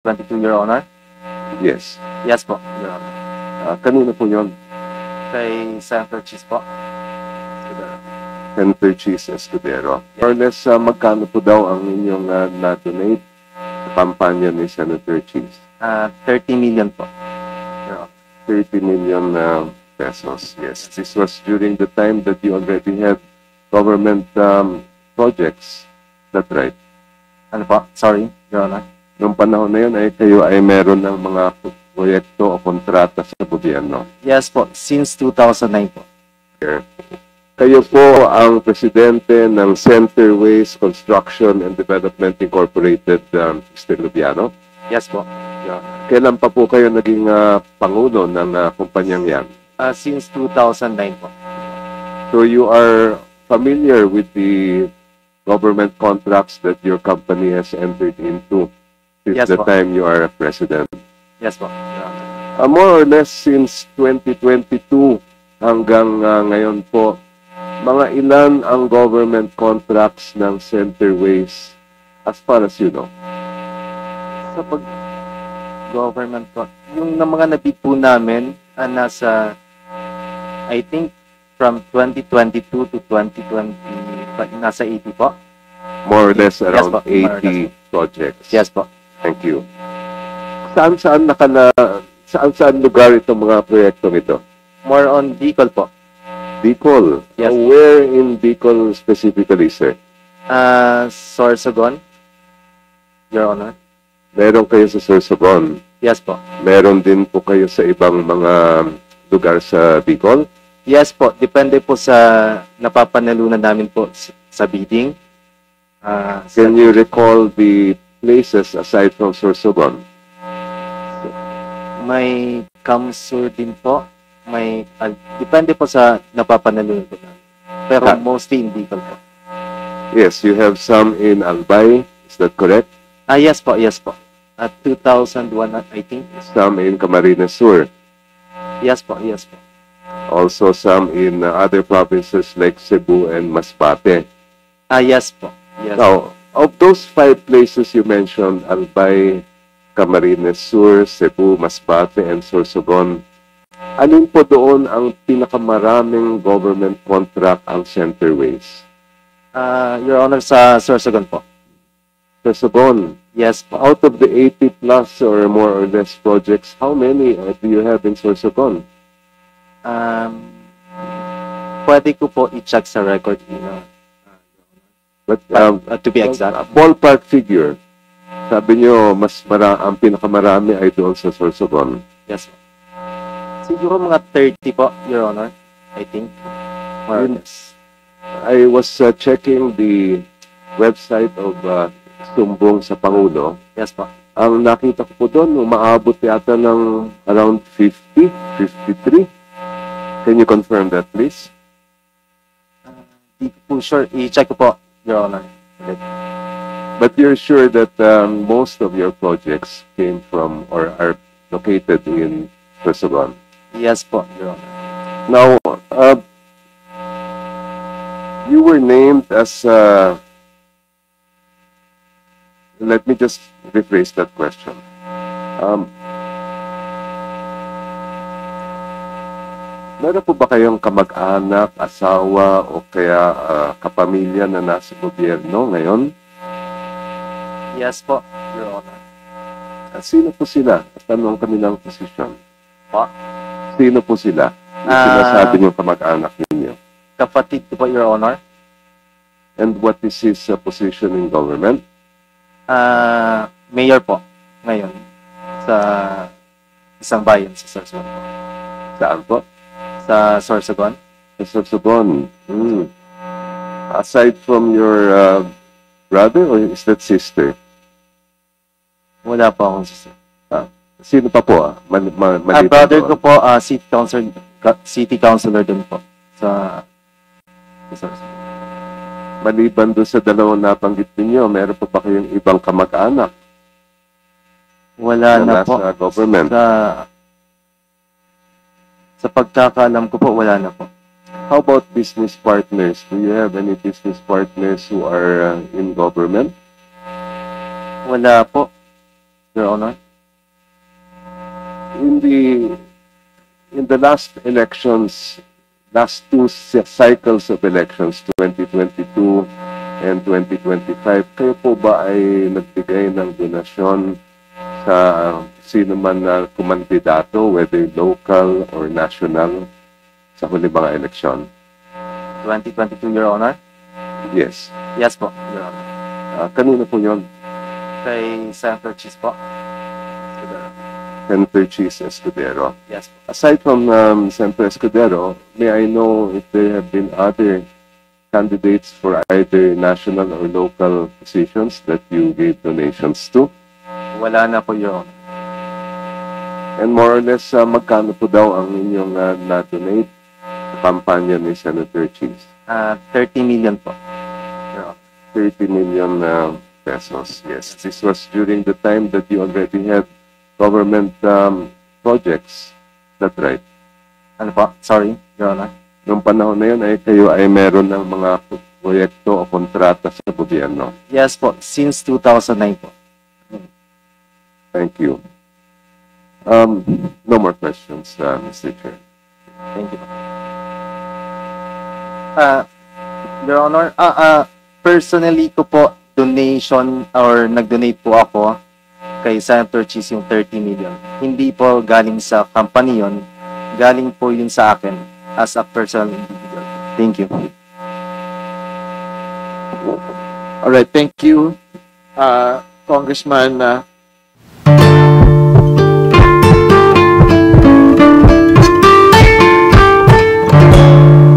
22, Your Honor. Yes. Yes po, Your Honor. Kanino po yun? Kay Senator Cheese po. Senator Cheese Escudero. More or less, magkano po daw ang inyong na-donate sa kampanya ni Senator Cheese? 30 million po, Your Honor. 30 million pesos. Yes. This was during the time that you already had government projects. That's right. Ano po? Sorry, Your Honor. Noong panahon na yun, ay kayo ay meron ng mga proyekto o kontrata sa gobyerno. Yes po, since 2009 po. Kayo po ang presidente ng Centerways Construction and Development Incorporated, Mr. Lubiano. Yes po. Kailan pa po kayo naging pangulo ng kumpanyang yan? Since 2009 po. So you are familiar with the government contracts that your company has entered into since Yes, the po. time you are a president? Yes po, Your Honor. More or less since 2022 hanggang ngayon po, mga ilan ang government contracts ng Centerways as far as you know? Sa pag-government po, yung na mga nabid po namin, nasa, I think, from 2022 to 2020, nasa 80 po. More or less Yes, around po. More or 80 projects. Yes po. Thank you. Saan lugar itong mga proyektong ito? More on Bicol po. Bicol? Yes. Where in Bicol specifically, sir? Sorsogon, Your Honor. Meron kayo sa Sorsogon. Yes po. Meron din po kayo sa ibang mga lugar sa Bicol? Yes po, depende po sa napapanalunan namin po sa bidding. Can you recall the places aside from Sorsogon? May Kamsur din po. May, depende po sa napapanalunan po namin. Pero mostly in Bicol po. Yes, you have some in Albay. Is that correct? Yes po, yes po. At 2001, I think. Some in Camarines Sur. Yes po, yes po. Also some in other provinces like Cebu and Masbate. Yes po. Yes. Now, of those 5 places you mentioned, Albay, Camarines Sur, Cebu, Masbate, and Sorsogon, alin po doon ang pinakamaraming government contract ang Centerways? Your Honor, sa Sorsogon po. Sorsogon. Yes po. Out of the 80 plus or more or less projects, how many do you have in Sorsogon? Pwede ko po i-check sa record. But, to be exact. Ballpark figure. Sabi nyo, ang pinakamarami ay doon sa Sorsogon. Yes po. Siguro mga 30 po, Your Honor. I think. More or less. I was checking the website of Sumbong sa Pangulo. Yes po. Ang nakita ko po doon, umaabot yata ng around 50, 53. Can you confirm that, please? Di ko po sure. I-check ko po, Your Honor. But you're sure that most of your projects came from or are located in Sorsogon? Yes po, Your Honor. Now, you were named as... let me just rephrase that question. Meron po ba kayong kamag-anak, asawa, o kaya kapamilya na nasa gobyerno ngayon? Yes po, Your Honor. Sino po sila? At ano ang kanilang posisyon? Po? Sino po sila? Yung sinasabi niyong kamag-anak ninyo. Kapatid ko po, Your Honor. And what is his position in government? Mayor po, ngayon, sa isang bayan sa Sorsogon po. Saan po? Sa Sorsogon. Sa Sorsogon. Aside from your brother or is that sister? Wala po akong sister. Sino pa po? Brother ko po, city councilor din po sa Sorsogon. Maliban doon sa dalawang nabanggit ninyo, meron pa ba kayong ibang kamag-anak? Wala na po. Sa government? Sa pagkakaalam ko po, wala na po. How about business partners? Do you have any business partners who are in government? Wala po. Your Honor. In the last elections, last two cycles of elections, 2022 and 2025, kayo po ba ay nagbigay ng donasyon sa sino man na kumandidato, whether local or national, sa huli mga eleksyon? 2022, Your Honor. Yes. Yes po, Your Honor. Kanino po yun? Kay Senator Cheese po. Senator Cheese Escudero. Yes po. Aside from Senator Escudero, may I know if there have been other candidates for either national or local positions that you gave donations to? Wala na po, Your Honor. And more or less, magkano po daw ang inyong na-donate sa kampanya ni Senator Cheese? 30 million po. Your Honor. 30 million pesos. Yes. This was during the time that you already had government projects. That's right. Ano po? Sorry, Your Honor. Noong panahon na yun, ay kayo ay meron ng mga proyekto o kontrata sa gobyerno. Yes po, since 2009 po. Thank you. No more questions, Mr. Chair. Thank you. Your Honor, personally ko po donation or nag-donate po ako kay Senator Cheese yung 30 million. Hindi po galing sa company yun, galing po yun sa akin as a personal individual. Thank you. All right, thank you, Congressman